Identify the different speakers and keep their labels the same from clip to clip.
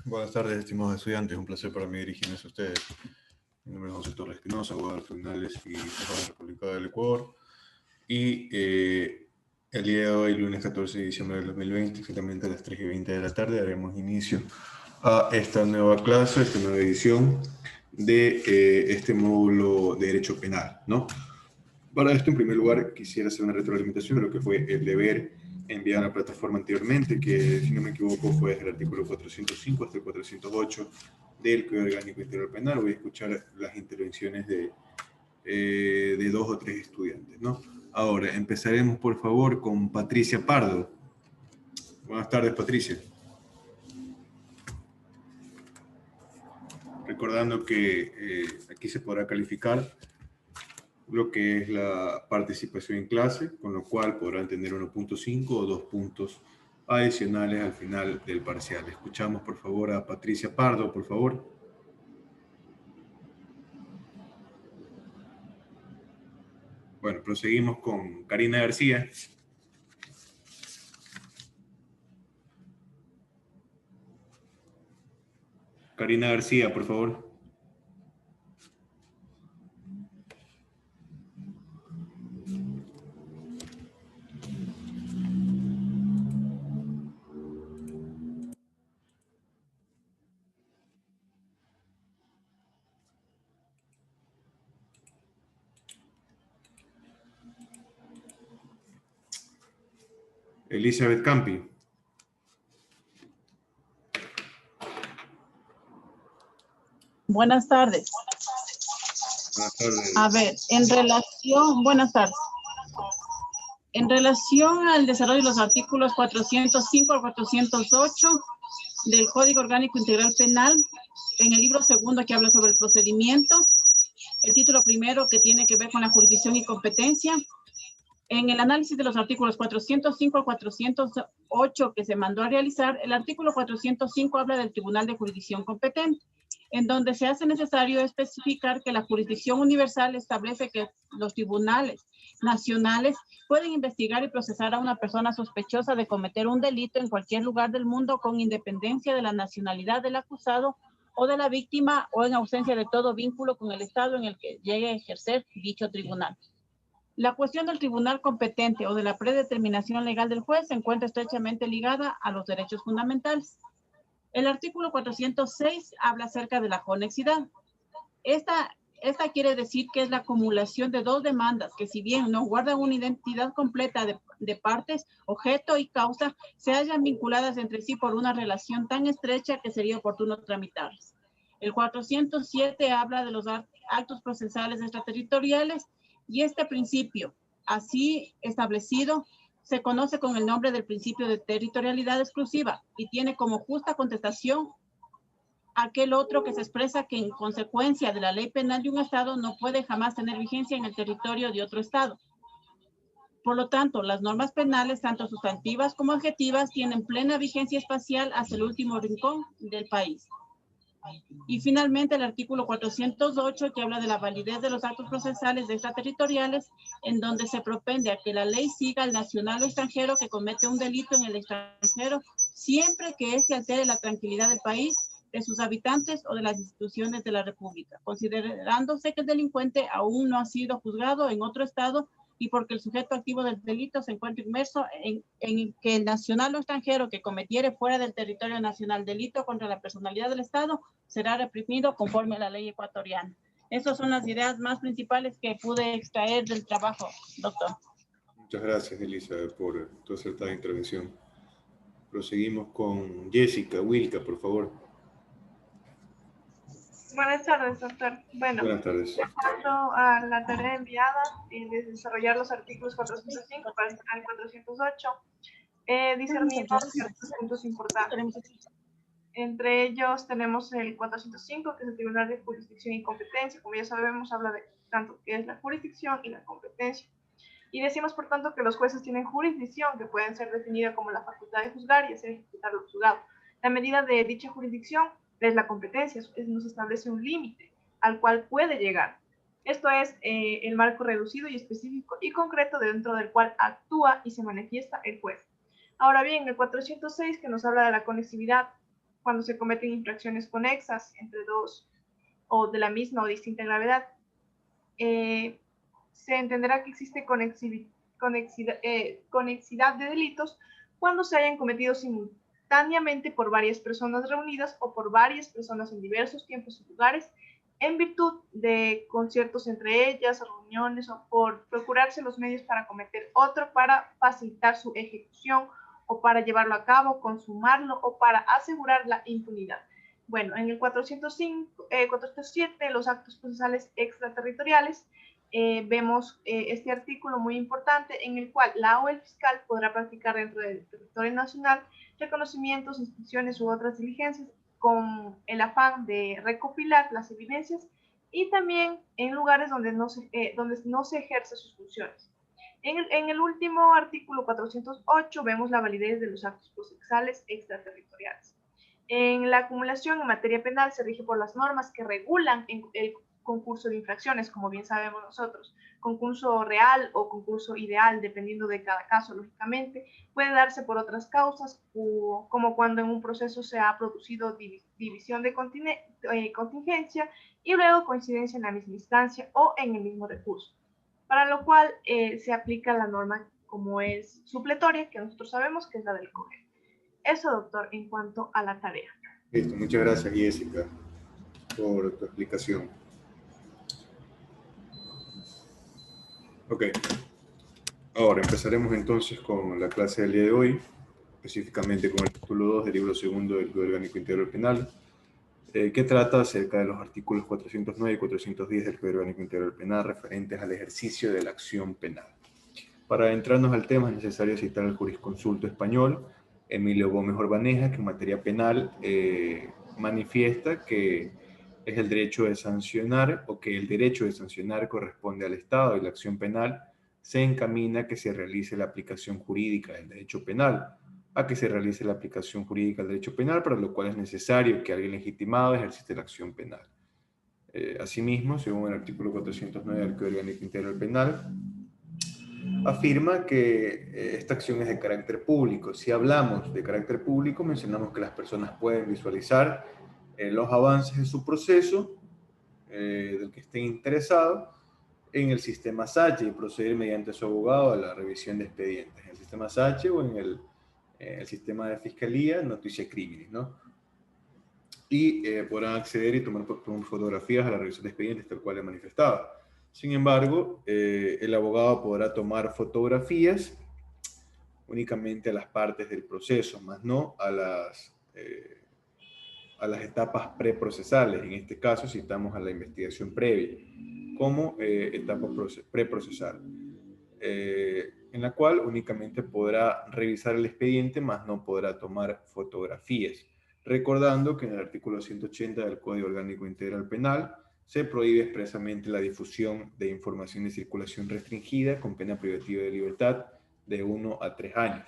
Speaker 1: Buenas tardes, estimados estudiantes. Un placer para mí dirigirme a ustedes. Mi nombre es José Torres Espinosa, abogado penales y de la República del Ecuador. Y el día de hoy, lunes 14 de diciembre del 2020, exactamente a las 3:20 de la tarde, daremos inicio a esta nueva clase, esta nueva edición de este módulo de Derecho Penal, ¿no? Para esto, en primer lugar, quisiera hacer una retroalimentación de lo que fue el deber enviado a la plataforma anteriormente, que, si no me equivoco, fue desde el artículo 405 hasta el 408 del Código Orgánico Integral Penal. Voy a escuchar las intervenciones de 2 o 3 estudiantes, ¿no? Ahora, empezaremos, por favor, con Patricia Pardo. Buenas tardes, Patricia. Recordando que aquí se podrá calificar lo que es la participación en clase, con lo cual podrán tener 1.5 o 2 puntos adicionales al final del parcial. Escuchamos, por favor, a Patricia Pardo, por favor. Bueno, proseguimos con Karina García. Karina García, por favor. Elizabeth Campi.
Speaker 2: Buenas tardes.
Speaker 1: Buenas tardes.
Speaker 2: A ver, buenas tardes. En relación al desarrollo de los artículos 405 al 408 del Código Orgánico Integral Penal, en el libro segundo que habla sobre el procedimiento, el título primero que tiene que ver con la jurisdicción y competencia, en el análisis de los artículos 405 al 408 que se mandó a realizar, el artículo 405 habla del Tribunal de Jurisdicción Competente, en donde se hace necesario especificar que la jurisdicción universal establece que los tribunales nacionales pueden investigar y procesar a una persona sospechosa de cometer un delito en cualquier lugar del mundo con independencia de la nacionalidad del acusado o de la víctima o en ausencia de todo vínculo con el Estado en el que llegue a ejercer dicho tribunal. La cuestión del tribunal competente o de la predeterminación legal del juez se encuentra estrechamente ligada a los derechos fundamentales. El artículo 406 habla acerca de la conexidad. Esta quiere decir que es la acumulación de dos demandas que, si bien no guardan una identidad completa de partes, objeto y causa, se hallan vinculadas entre sí por una relación tan estrecha que sería oportuno tramitarlas. El 407 habla de los actos procesales extraterritoriales y este principio, así establecido, se conoce con el nombre del principio de territorialidad exclusiva y tiene como justa contestación aquel otro que se expresa que en consecuencia de la ley penal de un Estado no puede jamás tener vigencia en el territorio de otro Estado. Por lo tanto, las normas penales, tanto sustantivas como objetivas, tienen plena vigencia espacial hasta el último rincón del país. Y finalmente el artículo 408 que habla de la validez de los actos procesales extraterritoriales, en donde se propende a que la ley siga al nacional o extranjero que comete un delito en el extranjero, siempre que éste altere la tranquilidad del país, de sus habitantes o de las instituciones de la República, considerándose que el delincuente aún no ha sido juzgado en otro Estado y porque el sujeto activo del delito se encuentra inmerso en que el nacional o extranjero que cometiere fuera del territorio nacional delito contra la personalidad del Estado será reprimido conforme a la ley ecuatoriana. Esas son las ideas más principales que pude extraer del trabajo, doctor.
Speaker 1: Muchas gracias, Elizabeth, por tu acertada intervención. Proseguimos con Jessica Wilka, por favor.
Speaker 3: Buenas tardes, doctor. Bueno,
Speaker 1: Buenas tardes.
Speaker 3: de acuerdo a la tarea enviada de desarrollar los artículos 405 al 408, discernimos ciertos puntos importantes. Entre ellos tenemos el 405, que es el Tribunal de Jurisdicción y Competencia. Como ya sabemos, habla de tanto qué es la jurisdicción y la competencia. Y decimos, por tanto, que los jueces tienen jurisdicción, que pueden ser definida como la facultad de juzgar y hacer ejecutar lo juzgado. La medida de dicha jurisdicción es la competencia, nos establece un límite al cual puede llegar. Esto es el marco reducido y específico y concreto dentro del cual actúa y se manifiesta el juez. Ahora bien, el 406, que nos habla de la conexidad, cuando se cometen infracciones conexas entre dos o de la misma o distinta gravedad. Se entenderá que existe conexidad de delitos cuando se hayan cometido simultáneamente por varias personas reunidas o por varias personas en diversos tiempos y lugares, en virtud de conciertos entre ellas, reuniones o por procurarse los medios para cometer otro, para facilitar su ejecución o para llevarlo a cabo, consumarlo o para asegurar la impunidad. Bueno, en el 407, los actos procesales extraterritoriales, vemos este artículo muy importante en el cual la o el fiscal podrá practicar dentro del territorio nacional reconocimientos, instrucciones u otras diligencias con el afán de recopilar las evidencias y también en lugares donde no se ejerce sus funciones. En el último artículo 408 vemos la validez de los actos procesales extraterritoriales. En la acumulación en materia penal se rige por las normas que regulan el concurso de infracciones, como bien sabemos nosotros. Concurso real o concurso ideal, dependiendo de cada caso, lógicamente, puede darse por otras causas, como cuando en un proceso se ha producido división de contingencia y luego coincidencia en la misma instancia o en el mismo recurso, para lo cual se aplica la norma como es supletoria, que nosotros sabemos que es la del COGER. Eso, doctor, en cuanto a la tarea.
Speaker 1: Listo, muchas gracias, Jessica, por tu explicación. Ok, ahora empezaremos entonces con la clase del día de hoy, específicamente con el título 2 del libro segundo del Código Orgánico Integral Penal, que trata acerca de los artículos 409 y 410 del Código Orgánico Integral Penal referentes al ejercicio de la acción penal. Para adentrarnos al tema es necesario citar al jurisconsulto español Emilio Gómez Orbaneja, que en materia penal manifiesta que es el derecho de sancionar, o que el derecho de sancionar corresponde al Estado, y la acción penal se encamina a que se realice la aplicación jurídica del derecho penal, para lo cual es necesario que alguien legitimado ejercite la acción penal. Asimismo, según el artículo 409 del Código Orgánico Integral Penal, afirma que esta acción es de carácter público. Si hablamos de carácter público, mencionamos que las personas pueden visualizar los avances de su proceso, del que estén interesados, en el sistema SACHE y proceder mediante su abogado a la revisión de expedientes, en el sistema SACHE o en el sistema de fiscalía, noticia criminis, ¿no? Y podrán acceder y tomar fotografías a la revisión de expedientes, tal cual he manifestado. Sin embargo, el abogado podrá tomar fotografías únicamente a las partes del proceso, más no a las etapas preprocesales. En este caso citamos a la investigación previa como etapa preprocesal, en la cual únicamente podrá revisar el expediente, más no podrá tomar fotografías. Recordando que en el artículo 180 del Código Orgánico Integral Penal se prohíbe expresamente la difusión de información de circulación restringida con pena privativa de libertad de 1 a 3 años.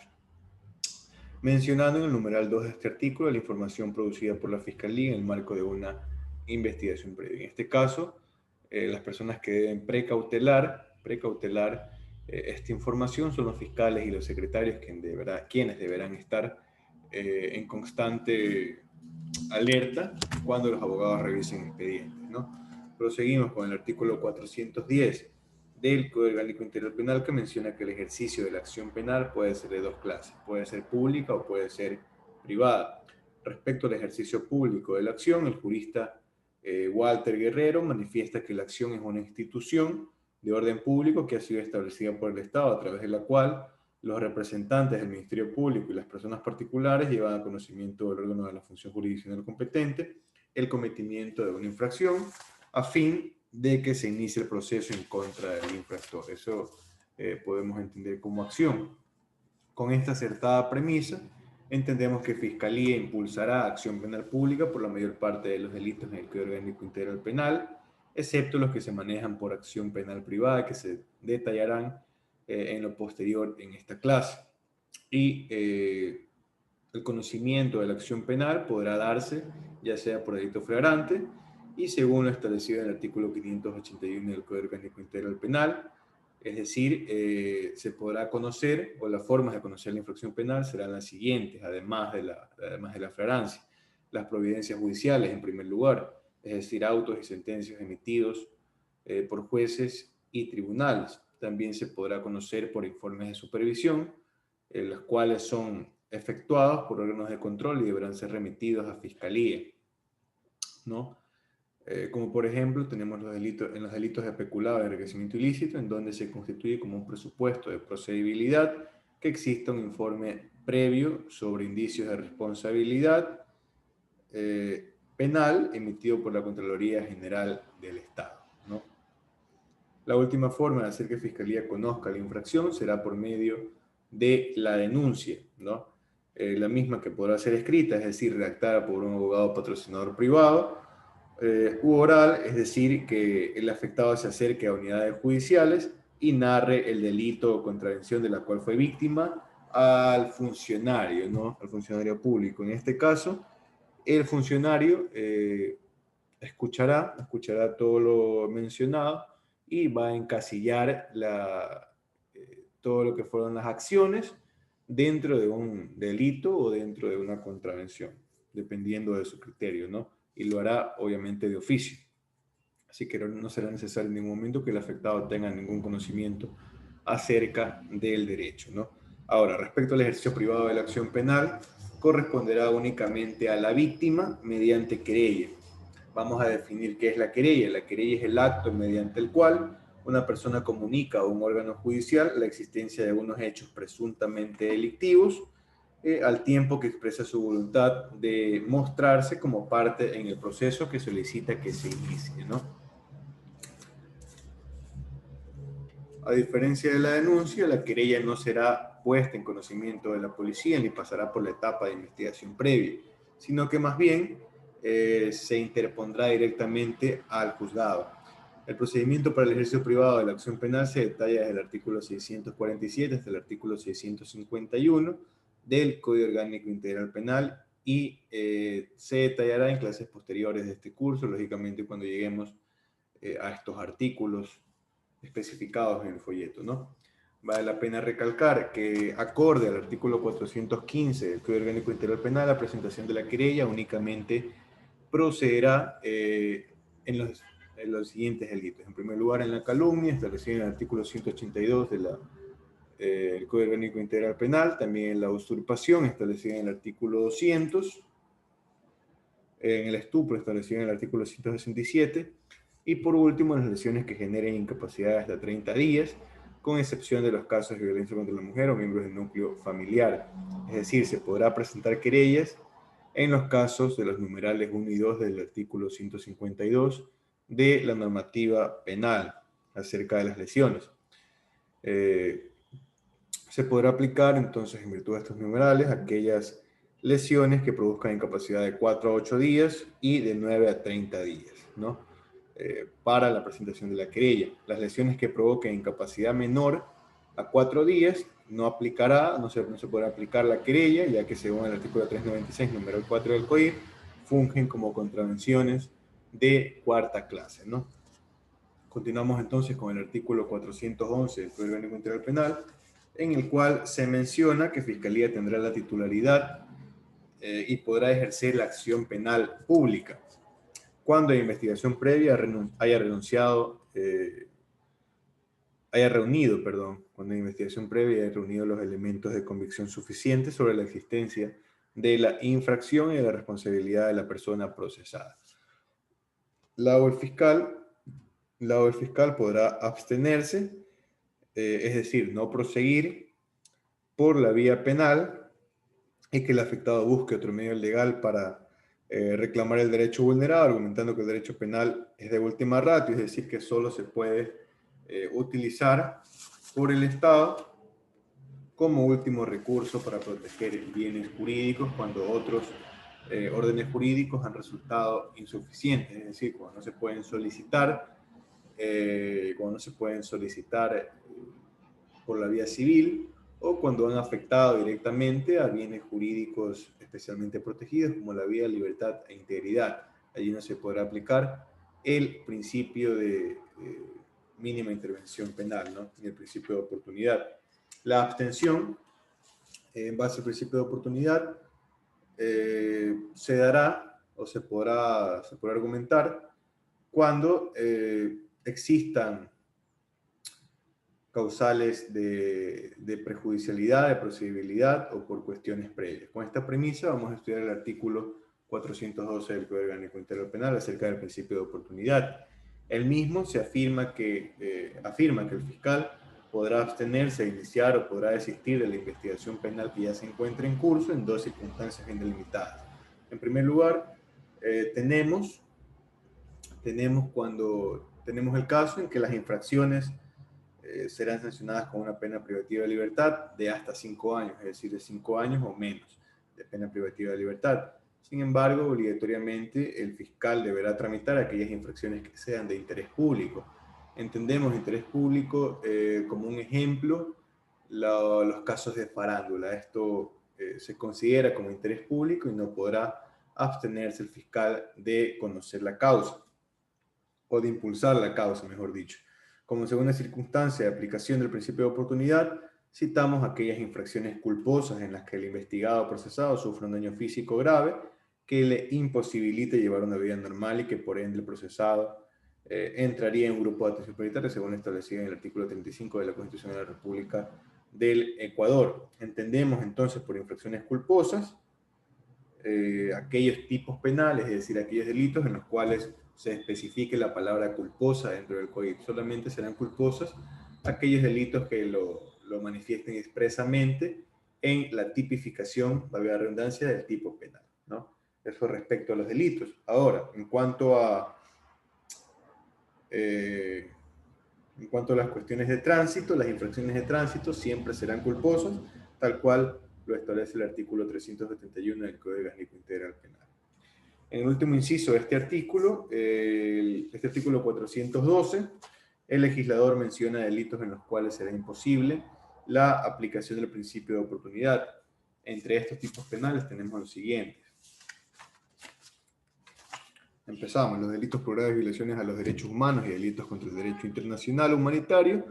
Speaker 1: Mencionando en el numeral 2 de este artículo la información producida por la Fiscalía en el marco de una investigación previa. En este caso, las personas que deben precautelar esta información son los fiscales y los secretarios quienes deberán estar en constante alerta cuando los abogados revisen expedientes, ¿no? Proseguimos con el artículo 410 del Código Orgánico Integral Penal, que menciona que el ejercicio de la acción penal puede ser de dos clases, puede ser pública o puede ser privada. Respecto al ejercicio público de la acción, el jurista Walter Guerrero manifiesta que la acción es una institución de orden público que ha sido establecida por el Estado, a través de la cual los representantes del Ministerio Público y las personas particulares llevan a conocimiento del órgano de la función jurisdiccional competente el cometimiento de una infracción a fin de que se inicie el proceso en contra del infractor. Eso podemos entender como acción. Con esta acertada premisa, entendemos que Fiscalía impulsará acción penal pública por la mayor parte de los delitos en el Código Orgánico Integral Penal, excepto los que se manejan por acción penal privada, que se detallarán en lo posterior en esta clase. Y el conocimiento de la acción penal podrá darse ya sea por delito flagrante y según lo establecido en el artículo 581 del Código Orgánico Integral Penal, es decir, se podrá conocer, o las formas de conocer la infracción penal serán las siguientes, además de la flagrancia. las providencias judiciales en primer lugar, es decir, autos y sentencias emitidos por jueces y tribunales. También se podrá conocer por informes de supervisión, los cuales son efectuados por órganos de control y deberán ser remitidos a Fiscalía, ¿no? Como por ejemplo, tenemos los delitos de peculado y enriquecimiento ilícito, en donde se constituye como un presupuesto de procedibilidad que exista un informe previo sobre indicios de responsabilidad penal emitido por la Contraloría General del Estado, ¿no? La última forma de hacer que Fiscalía conozca la infracción será por medio de la denuncia, ¿no? La misma que podrá ser escrita, es decir, redactada por un abogado patrocinador privado, u oral, es decir, que el afectado se acerque a unidades judiciales y narre el delito o contravención de la cual fue víctima al funcionario, ¿no? Al funcionario público. En este caso, el funcionario escuchará todo lo mencionado y va a encasillar todo lo que fueron las acciones dentro de un delito o dentro de una contravención, dependiendo de su criterio, ¿no? Y lo hará obviamente de oficio. Así que no será necesario en ningún momento que el afectado tenga ningún conocimiento acerca del derecho, ¿no? Ahora, respecto al ejercicio privado de la acción penal, corresponderá únicamente a la víctima mediante querella. Vamos a definir qué es la querella. La querella es el acto mediante el cual una persona comunica a un órgano judicial la existencia de unos hechos presuntamente delictivos, al tiempo que expresa su voluntad de mostrarse como parte en el proceso que solicita que se inicie, ¿no? A diferencia de la denuncia, la querella no será puesta en conocimiento de la policía ni pasará por la etapa de investigación previa, sino que más bien se interpondrá directamente al juzgado. El procedimiento para el ejercicio privado de la acción penal se detalla desde el artículo 647 hasta el artículo 651 del Código Orgánico Integral Penal y se detallará en clases posteriores de este curso, lógicamente cuando lleguemos a estos artículos especificados en el folleto, ¿no? Vale la pena recalcar que, acorde al artículo 415 del Código Orgánico Integral Penal, la presentación de la querella únicamente procederá en los siguientes delitos. En primer lugar, en la calumnia, establecida en el artículo 182 del Código Orgánico Integral Penal, también en la usurpación, establecida en el artículo 200, en el estupro, establecido en el artículo 167, y por último, en las lesiones que generen incapacidad hasta 30 días, con excepción de los casos de violencia contra la mujer o miembros del núcleo familiar. Es decir, se podrá presentar querellas en los casos de los numerales 1 y 2 del artículo 152 de la normativa penal acerca de las lesiones. Se podrá aplicar entonces, en virtud de estos numerales, aquellas lesiones que produzcan incapacidad de 4 a 8 días y de 9 a 30 días, ¿no? Para la presentación de la querella. Las lesiones que provoquen incapacidad menor a 4 días no aplicará, no se podrá aplicar la querella, ya que según el artículo 396, número 4 del COIR, fungen como contravenciones de cuarta clase, ¿no? Continuamos entonces con el artículo 411 del Código Orgánico Integral Penal, en el cual se menciona que Fiscalía tendrá la titularidad y podrá ejercer la acción penal pública cuando la investigación previa haya cuando la investigación previa haya reunido los elementos de convicción suficientes sobre la existencia de la infracción y de la responsabilidad de la persona procesada. Lado el fiscal podrá abstenerse, es decir, no proseguir por la vía penal y que el afectado busque otro medio legal para reclamar el derecho vulnerado, argumentando que el derecho penal es de última ratio, es decir, que solo se puede utilizar por el Estado como último recurso para proteger bienes jurídicos cuando otros órdenes jurídicos han resultado insuficientes, es decir, cuando no se pueden solicitar, por la vía civil o cuando han afectado directamente a bienes jurídicos especialmente protegidos como la vida, libertad e integridad. Allí no se podrá aplicar el principio de mínima intervención penal, ¿no? Y el principio de oportunidad. La abstención, en base al principio de oportunidad, se dará o se podrá argumentar cuando existan causales de prejudicialidad, de procedibilidad o por cuestiones previas. Con esta premisa vamos a estudiar el artículo 412 del Código Orgánico Integral Penal acerca del principio de oportunidad. El mismo se afirma que el fiscal podrá abstenerse a iniciar o podrá desistir de la investigación penal que ya se encuentra en curso en dos circunstancias bien delimitadas. En primer lugar, tenemos el caso en que las infracciones serán sancionadas con una pena privativa de libertad de hasta 5 años, es decir, de 5 años o menos de pena privativa de libertad. Sin embargo, obligatoriamente el fiscal deberá tramitar aquellas infracciones que sean de interés público. Entendemos interés público como un ejemplo los casos de farándula. Esto se considera como interés público y no podrá abstenerse el fiscal de conocer la causa o de impulsar la causa, mejor dicho. Como segunda circunstancia de aplicación del principio de oportunidad, citamos aquellas infracciones culposas en las que el investigado o procesado sufre un daño físico grave que le imposibilite llevar una vida normal y que por ende el procesado entraría en un grupo de atención prioritaria según establecido en el artículo 35 de la Constitución de la República del Ecuador. Entendemos entonces por infracciones culposas aquellos tipos penales, es decir, aquellos delitos en los cuales se especifique la palabra culposa dentro del código. Solamente serán culposas aquellos delitos que lo manifiesten expresamente en la tipificación, valga la redundancia, del tipo penal, ¿no? Eso respecto a los delitos. Ahora, en cuanto a las cuestiones de tránsito, las infracciones de tránsito siempre serán culposas, tal cual lo establece el artículo 371 del Código Orgánico Integral Penal. En el último inciso de este artículo 412, el legislador menciona delitos en los cuales será imposible la aplicación del principio de oportunidad. Entre estos tipos penales tenemos los siguientes. Empezamos, los delitos por graves violaciones a los derechos humanos y delitos contra el derecho internacional humanitario,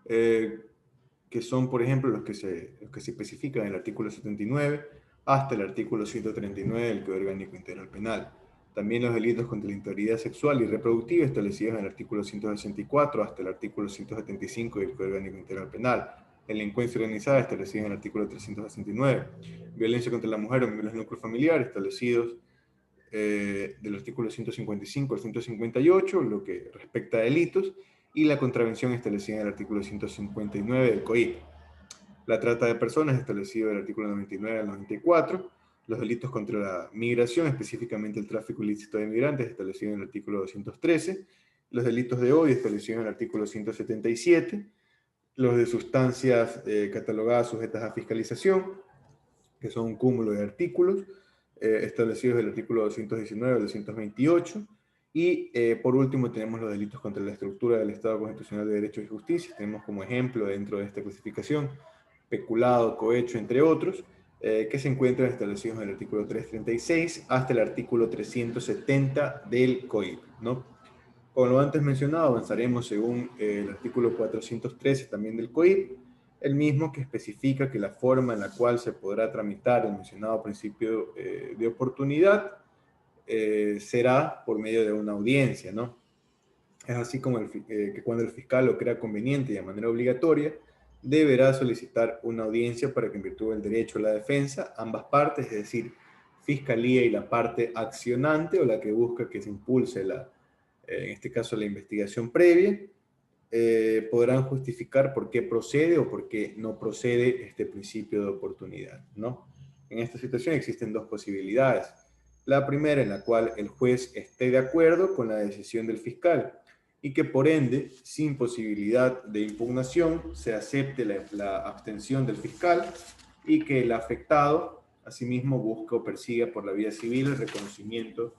Speaker 1: que son, por ejemplo, los que se especifican en el artículo 79 hasta el artículo 139 del Código Orgánico Integral Penal. También los delitos contra la integridad sexual y reproductiva establecidos en el artículo 164 hasta el artículo 175 del Código Orgánico Integral Penal. Delincuencia organizada establecida en el artículo 369. Violencia contra la mujer o miembros del núcleo familiar establecidos del artículo 155 al 158, lo que respecta a delitos, y la contravención establecida en el artículo 159 del COIP. La trata de personas establecido del artículo 99 al 94, los delitos contra la migración, específicamente el tráfico ilícito de migrantes, establecido en el artículo 213, los delitos de odio establecidos en el artículo 177, los de sustancias catalogadas sujetas a fiscalización, que son un cúmulo de artículos, establecidos del artículo 219 al 228, y por último tenemos los delitos contra la estructura del Estado Constitucional de Derecho y Justicia. Tenemos como ejemplo dentro de esta clasificación peculado, cohecho, entre otros, que se encuentran establecidos en el artículo 336 hasta el artículo 370 del COIP, ¿no? Como lo antes mencionado, avanzaremos según el artículo 413 también del COIP, el mismo que especifica que la forma en la cual se podrá tramitar el mencionado principio de oportunidad será por medio de una audiencia, ¿no? Es así como que cuando el fiscal lo crea conveniente y de manera obligatoria, deberá solicitar una audiencia para que en virtud del derecho a la defensa, ambas partes, es decir, fiscalía y la parte accionante o la que busca que se impulse en este caso la investigación previa, podrán justificar por qué procede o por qué no procede este principio de oportunidad, ¿no? En esta situación existen dos posibilidades. La primera, en la cual el juez esté de acuerdo con la decisión del fiscal y que por ende, sin posibilidad de impugnación, se acepte la abstención del fiscal y que el afectado, asimismo, busque o persiga por la vía civil el reconocimiento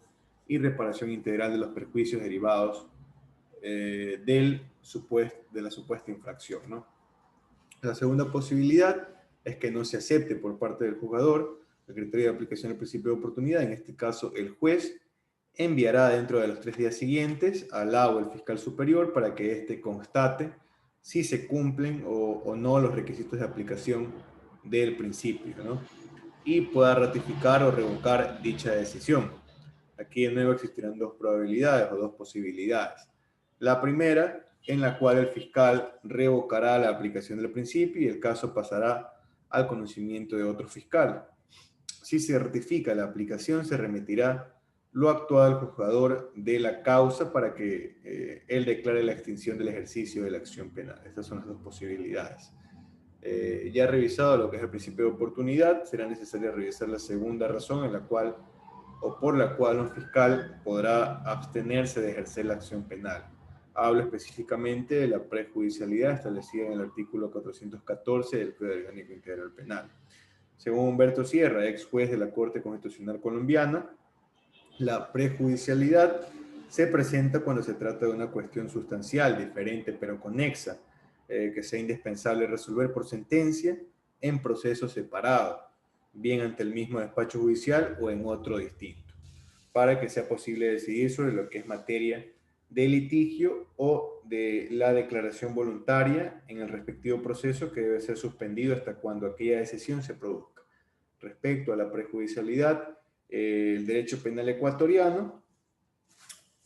Speaker 1: y reparación integral de los perjuicios derivados de la supuesta infracción, ¿no? La segunda posibilidad es que no se acepte por parte del juzgador el criterio de aplicación del principio de oportunidad. En este caso, el juez enviará dentro de los 3 días siguientes al o el fiscal superior para que éste constate si se cumplen o no los requisitos de aplicación del principio, ¿no? y pueda ratificar o revocar dicha decisión. Aquí de nuevo existirán dos probabilidades o dos posibilidades. La primera, en la cual el fiscal revocará la aplicación del principio y el caso pasará al conocimiento de otro fiscal. Si se ratifica la aplicación, se remitirá lo actual al juzgador de la causa para que él declare la extinción del ejercicio de la acción penal. Estas son las dos posibilidades. Ya revisado lo que es el principio de oportunidad, será necesario revisar la segunda razón en la cual o por la cual un fiscal podrá abstenerse de ejercer la acción penal. Hablo específicamente de la prejudicialidad establecida en el artículo 414 del Código Orgánico Integral Penal. Según Humberto Sierra, ex juez de la Corte Constitucional Colombiana, la prejudicialidad se presenta cuando se trata de una cuestión sustancial, diferente pero conexa, que sea indispensable resolver por sentencia en proceso separado, bien ante el mismo despacho judicial o en otro distinto, para que sea posible decidir sobre lo que es materia de litigio o de la declaración voluntaria en el respectivo proceso que debe ser suspendido hasta cuando aquella decisión se produzca. Respecto a la prejudicialidad, el derecho penal ecuatoriano,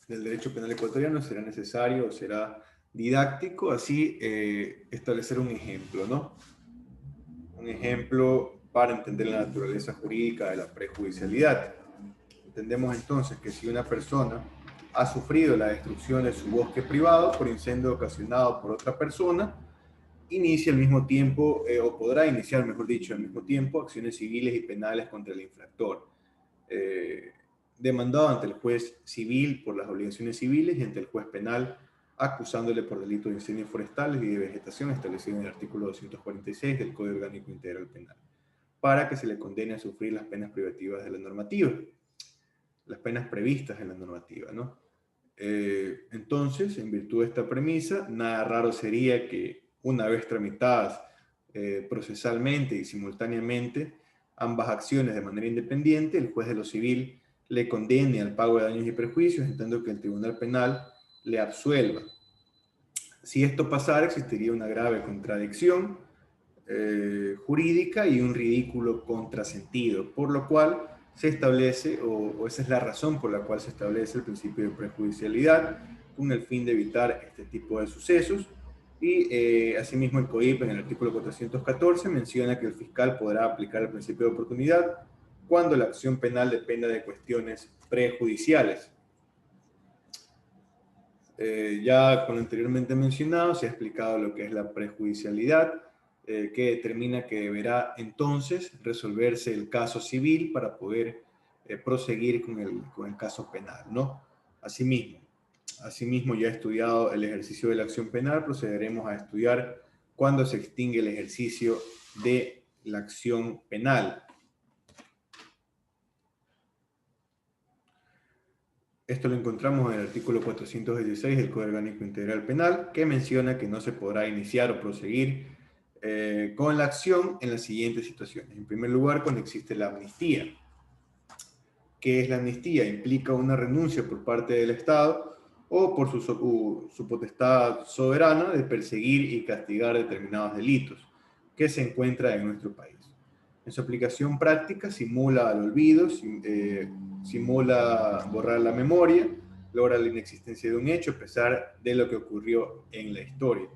Speaker 1: será necesario o será didáctico, así establecer un ejemplo, ¿no? Un ejemplo para entender la naturaleza jurídica de la prejudicialidad. Entendemos entonces que si una persona ha sufrido la destrucción de su bosque privado por incendio ocasionado por otra persona, inicia al mismo tiempo, o podrá iniciar, mejor dicho, al mismo tiempo, acciones civiles y penales contra el infractor, demandado ante el juez civil por las obligaciones civiles y ante el juez penal acusándole por delito de incendios forestales y de vegetación establecido en el artículo 246 del Código Orgánico Integral Penal, para que se le condene a sufrir las penas privativas de la normativa, las penas previstas en la normativa, ¿no? Entonces, en virtud de esta premisa, nada raro sería que una vez tramitadas procesalmente y simultáneamente ambas acciones de manera independiente, el juez de lo civil le condene al pago de daños y perjuicios, en tanto que el tribunal penal le absuelva. Si esto pasara, existiría una grave contradicción jurídica y un ridículo contrasentido, por lo cual se establece, o esa es la razón por la cual se establece el principio de prejudicialidad, con el fin de evitar este tipo de sucesos. Y asimismo el COIP en el artículo 414 menciona que el fiscal podrá aplicar el principio de oportunidad cuando la acción penal dependa de cuestiones prejudiciales. Ya con lo anteriormente mencionado se ha explicado lo que es la prejudicialidad, que determina que deberá entonces resolverse el caso civil para poder proseguir con el caso penal, ¿no? Asimismo, ya estudiado el ejercicio de la acción penal, procederemos a estudiar cuándo se extingue el ejercicio de la acción penal. Esto lo encontramos en el artículo 416 del Código Orgánico Integral Penal, que menciona que no se podrá iniciar o proseguir con la acción en las siguientes situaciones. En primer lugar, cuando existe la amnistía. ¿Qué es la amnistía? Implica una renuncia por parte del Estado o por su potestad soberana de perseguir y castigar determinados delitos que se encuentran en nuestro país. En su aplicación práctica simula el olvido, simula borrar la memoria, logra la inexistencia de un hecho a pesar de lo que ocurrió en la historia.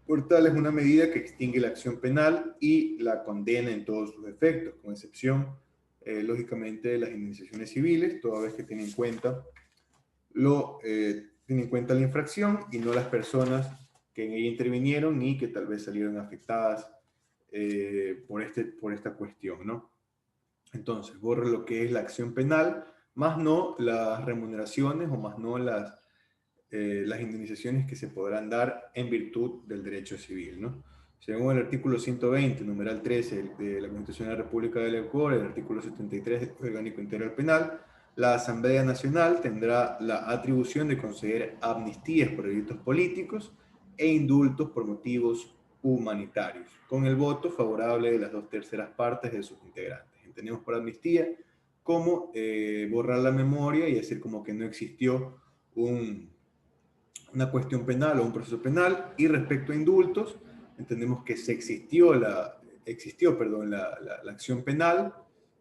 Speaker 1: Por tal, es una medida que extingue la acción penal y la condena en todos sus efectos, con excepción, lógicamente, de las indemnizaciones civiles, toda vez que tiene en cuenta la infracción y no las personas que en ella intervinieron ni que tal vez salieron afectadas por esta cuestión, ¿no? Entonces, borra lo que es la acción penal, más no las remuneraciones o más no las indemnizaciones que se podrán dar en virtud del derecho civil, ¿no? Según el artículo 120, numeral 13 de la Constitución de la República del Ecuador, el artículo 73 del Orgánico Integral Penal, la Asamblea Nacional tendrá la atribución de conceder amnistías por delitos políticos e indultos por motivos humanitarios, con el voto favorable de las 2/3 partes de sus integrantes. Entendemos por amnistía como borrar la memoria y hacer como que no existió una cuestión penal o un proceso penal, y respecto a indultos, entendemos que se existió existió, perdón, la acción penal,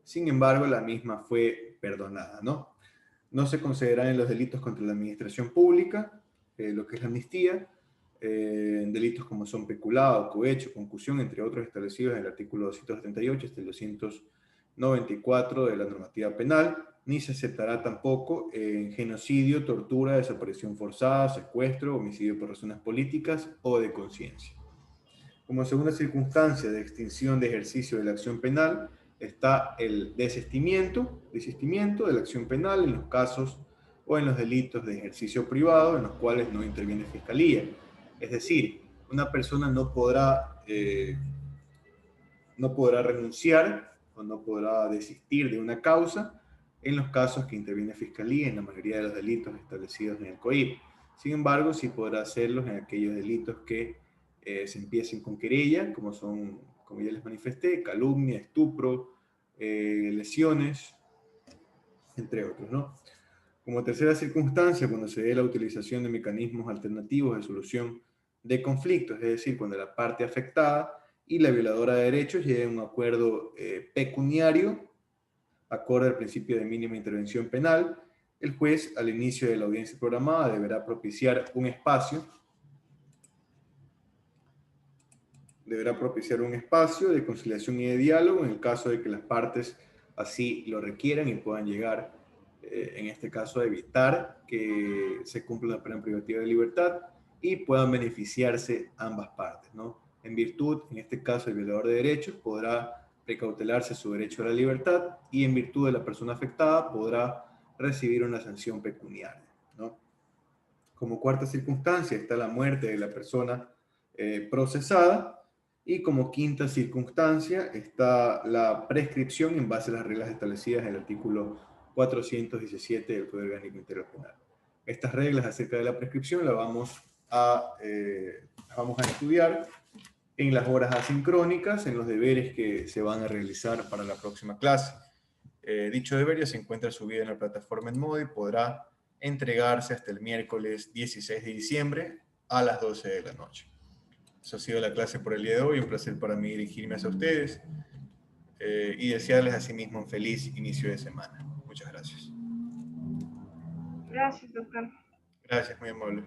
Speaker 1: sin embargo, la misma fue perdonada, ¿no? No se consideran en los delitos contra la administración pública, lo que es la amnistía, delitos como son peculado, cohecho, concusión, entre otros establecidos en el artículo 278 hasta el 294 de la normativa penal, ni se aceptará tampoco genocidio, tortura, desaparición forzada, secuestro, homicidio por razones políticas o de conciencia. Como segunda circunstancia de extinción de ejercicio de la acción penal está el desistimiento de la acción penal en los casos o en los delitos de ejercicio privado en los cuales no interviene fiscalía. Es decir, una persona no podrá renunciar o no podrá desistir de una causa en los casos que interviene fiscalía en la mayoría de los delitos establecidos en el COIP. Sin embargo, sí podrá hacerlos en aquellos delitos que se empiecen con querella, como son, como ya les manifesté, calumnia, estupro, lesiones, entre otros, ¿no? Como tercera circunstancia, cuando se dé la utilización de mecanismos alternativos de solución de conflictos, es decir, cuando la parte afectada y la violadora de derechos lleguen a un acuerdo pecuniario, acorde al principio de mínima intervención penal, el juez, al inicio de la audiencia programada, deberá propiciar un espacio de conciliación y de diálogo en el caso de que las partes así lo requieran y puedan llegar, en este caso, a evitar que se cumpla la pena privativa de libertad y puedan beneficiarse ambas partes, ¿no? En virtud, en este caso, el violador de derechos podrá precautelarse su derecho a la libertad y en virtud de la persona afectada podrá recibir una sanción pecuniaria, ¿no? Como cuarta circunstancia está la muerte de la persona procesada. Y como quinta circunstancia está la prescripción en base a las reglas establecidas en el artículo 417 del Código Orgánico Integral Penal. Estas reglas acerca de la prescripción las vamos a estudiar en las horas asincrónicas, en los deberes que se van a realizar para la próxima clase. Dicho deber ya se encuentra subido en la plataforma Enmodo y podrá entregarse hasta el miércoles 16 de diciembre a las 12 de la noche. Eso ha sido la clase por el día de hoy. Un placer para mí dirigirme hacia ustedes y desearles asimismo un feliz inicio de semana. Muchas gracias.
Speaker 3: Gracias, doctor.
Speaker 1: Gracias, muy amable.